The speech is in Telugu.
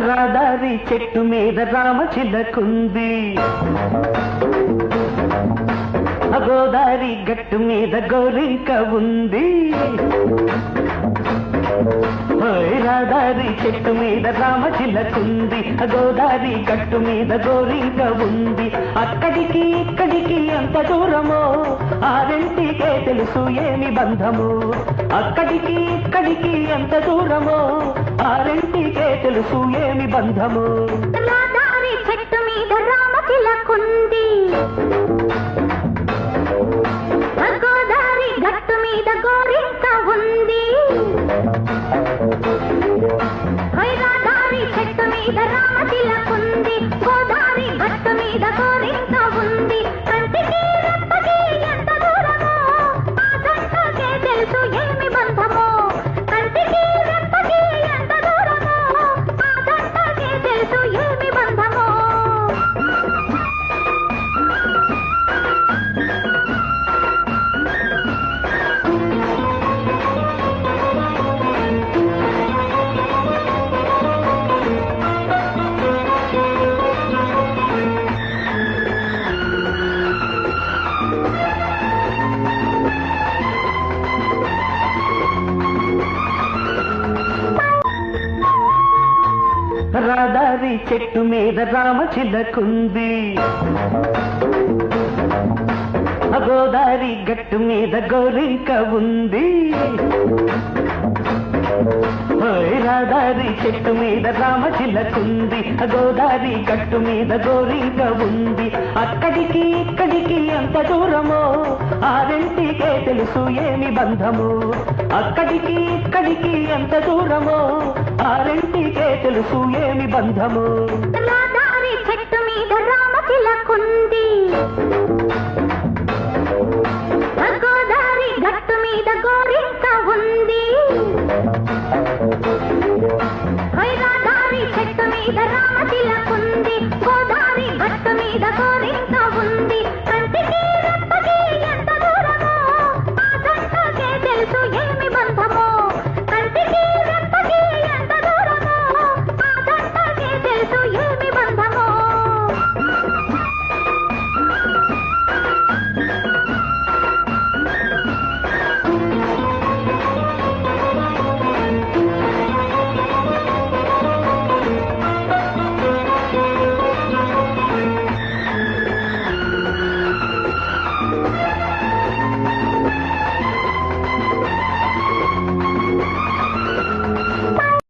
రాదారి చెట్టు మీద రామచిలకుంది, గోదారి గట్టు మీద గోరింక ఉంది. రాదారి చెట్టు మీద రామచిలకుంది, గోదారి గట్టు మీద గోరింక ఉంది. అక్కడికి ఇక్కడికి ఎంత దూరమో ఆ రెంటికే తెలుసు ఏమి బంధము. అక్కడికి ఇక్కడికి ఎంత దూరమో ఆ రెంటికే తెలుసు ఏమి బంధము. రాదారి చెట్టు మీద రామచిలకుంది, గోదారి గట్టు మీద గోరింక ఉంది. రాదారి చెట్టు మీద రామచిలకుంది, గోదారి గట్టు మీద గోరింక ఉంది. కంటికి రెప్పకి ఎంత దూరమో ఆ జంటకే తెలుసు ఏమి బంధమో. కంటికి రెప్పకి ఎంత దూరమో ఆ జంటకే తెలుసు ఏమి బంధమో. రాదారి చెట్టు మీద రామచిలకుంది, గోదారి గట్టు మీద గోరింక ఉంది. రాదారి చెట్టు మీద రామచిలకుంది, గోదారి గట్టు మీద గోరింక ఉంది. అక్కడికి ఇక్కడికి ఎంత దూరమో ఆ రెంటికే తెలుసు ఏమి బంధము. అక్కడికి ఇక్కడికి ఎంత దూరమో ఆ రెంటికే తెలుసు ఏమి బంధము. రాదారి చెట్టు మీద రామచిలకుంది,